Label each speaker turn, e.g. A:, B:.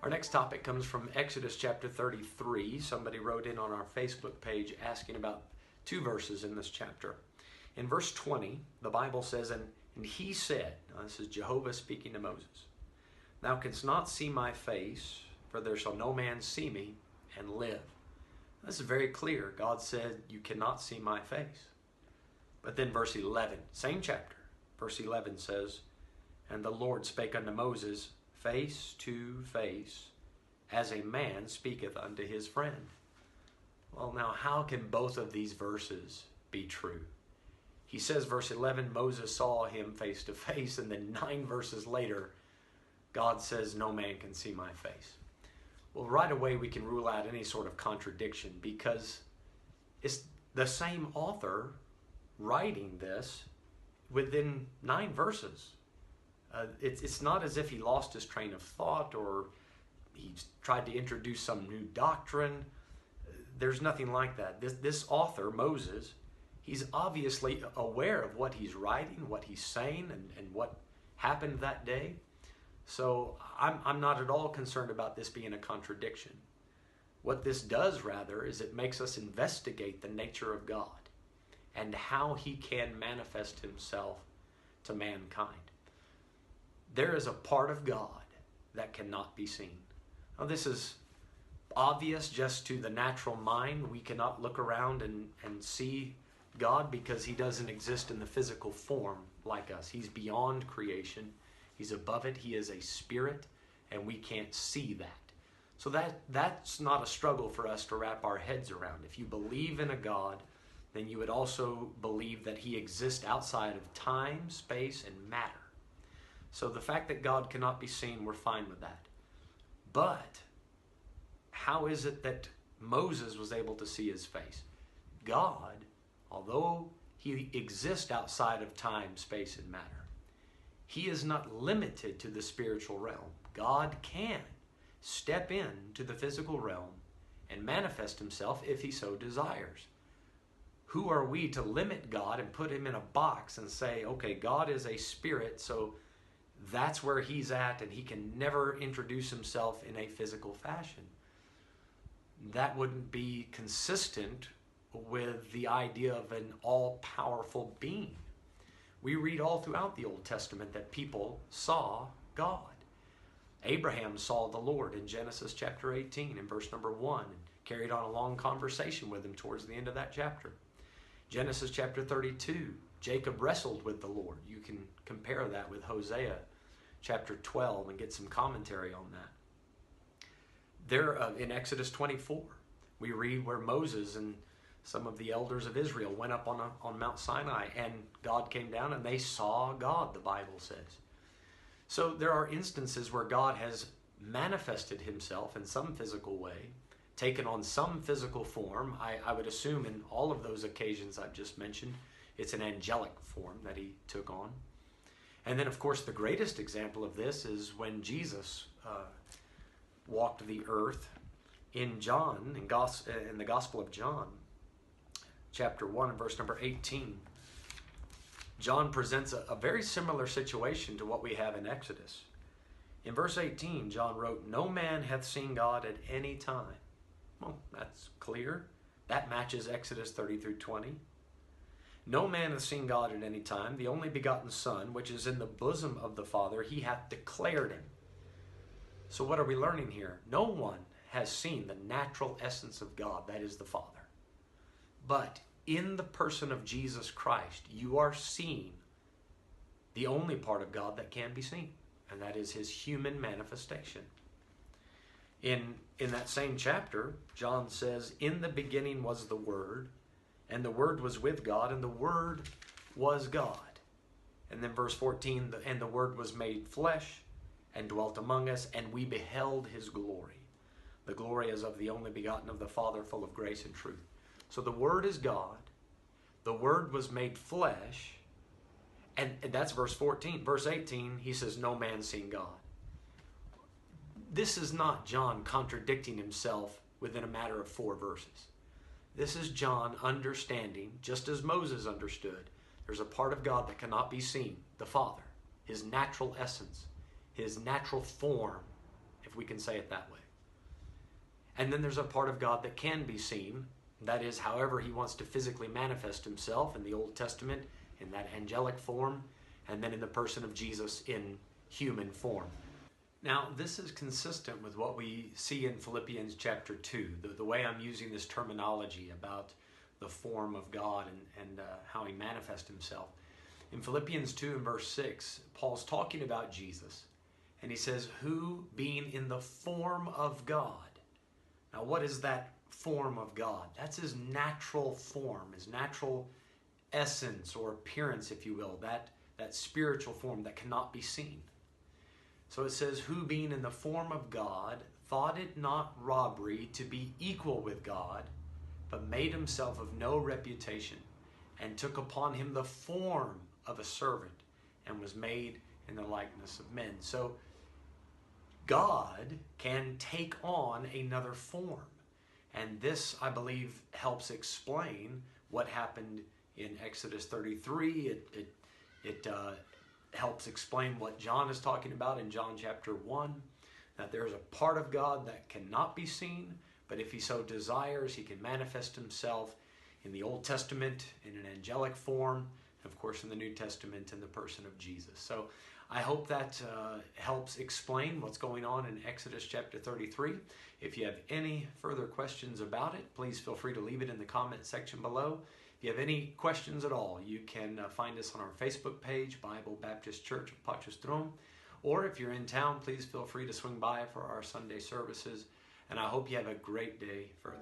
A: Our next topic comes from Exodus chapter 33. Somebody wrote in on our Facebook page asking about two verses in this chapter. In verse 20, the Bible says, and he said, now this is Jehovah speaking to Moses, "Thou canst not see my face, for there shall no man see me and live." This is very clear. God said, you cannot see my face. But then verse 11, same chapter, verse 11 says, "And the Lord spake unto Moses face to face, as a man speaketh unto his friend." Well, now how can both of these verses be true? He says, verse 11, Moses saw him face to face, and then 9 verses later, God says, no man can see my face. Well, right away we can rule out any sort of contradiction because it's the same author writing this within 9 verses. It's not as if he lost his train of thought or he tried to introduce some new doctrine. There's nothing like that. This author, Moses, he's obviously aware of what he's writing, what he's saying, and what happened that day. So I'm not at all concerned about this being a contradiction. What this does, rather, is it makes us investigate the nature of God and how he can manifest himself to mankind. There is a part of God that cannot be seen. Now, this is obvious just to the natural mind. We cannot look around and see God because he doesn't exist in the physical form like us. He's beyond creation. He's above it. He is a spirit, and we can't see that. So that's not a struggle for us to wrap our heads around. If you believe in a God, then you would also believe that he exists outside of time, space, and matter. So the fact that God cannot be seen, we're fine with that. But how is it that Moses was able to see his face? God, although he exists outside of time, space, and matter, he is not limited to the spiritual realm. God can step into the physical realm and manifest himself if he so desires. Who are we to limit God and put him in a box and say, okay, God is a spirit, so that's where he's at and he can never introduce himself in a physical fashion? That wouldn't be consistent with the idea of an all-powerful being. We read all throughout the Old Testament that people saw God. Abraham saw the Lord in Genesis chapter 18 in verse number 1 and carried on a long conversation with him towards the end of that chapter. Genesis chapter 32, Jacob wrestled with the Lord. You can compare that with Hosea chapter 12 and get some commentary on that. There in Exodus 24, we read where Moses and some of the elders of Israel went up on Mount Sinai, and God came down and they saw God, the Bible says. So there are instances where God has manifested himself in some physical way, taken on some physical form. I would assume in all of those occasions I've just mentioned, it's an angelic form that he took on. And then, of course, the greatest example of this is when Jesus walked the earth in John, in the Gospel of John, chapter 1 and verse number 18. John presents a very similar situation to what we have in Exodus. In verse 18, John wrote, "No man hath seen God at any time." Well, that's clear. That matches Exodus 30 through 20. "No man hath seen God at any time. The only begotten Son, which is in the bosom of the Father, he hath declared him." So what are we learning here? No one has seen the natural essence of God, that is the Father. But in the person of Jesus Christ, you are seeing the only part of God that can be seen, and that is his human manifestation. In that same chapter, John says, "In the beginning was the Word, and the Word was with God, and the Word was God." And then verse 14, "And the Word was made flesh and dwelt among us, and we beheld his glory. The glory is of the only begotten of the Father, full of grace and truth." So the Word is God. The Word was made flesh. And that's verse 14. Verse 18, he says, "No man seen God." This is not John contradicting himself within a matter of 4 verses. This is John understanding, just as Moses understood, there's a part of God that cannot be seen, the Father, his natural essence, his natural form, if if we can say it that way. And then there's a part of God that can be seen. That is, however he wants to physically manifest himself in the Old Testament, in that angelic form, and then in the person of Jesus in human form. Now, this is consistent with what we see in Philippians chapter 2, the way I'm using this terminology about the form of God and how he manifests himself. In Philippians 2 and verse 6, Paul's talking about Jesus, and he says, who being in the form of God. Now, what is that form of God? That's his natural form, his natural essence or appearance, if you will, that spiritual form that cannot be seen. So it says, who being in the form of God, thought it not robbery to be equal with God, but made himself of no reputation, and took upon him the form of a servant, and was made in the likeness of men. So God can take on another form. And this, I believe, helps explain what happened in Exodus 33. It helps explain what John is talking about in John chapter 1, that there's a part of God that cannot be seen, but if he so desires, he can manifest himself in the Old Testament in an angelic form, and of course in the New Testament in the person of Jesus. So I hope that helps explain what's going on in Exodus chapter 33. If you have any further questions about it, please feel free to leave it in the comment section below. If you have any questions at all, you can find us on our Facebook page, Bible Baptist Church of Potch, or if you're in town, please feel free to swing by for our Sunday services. And I hope you have a great day further.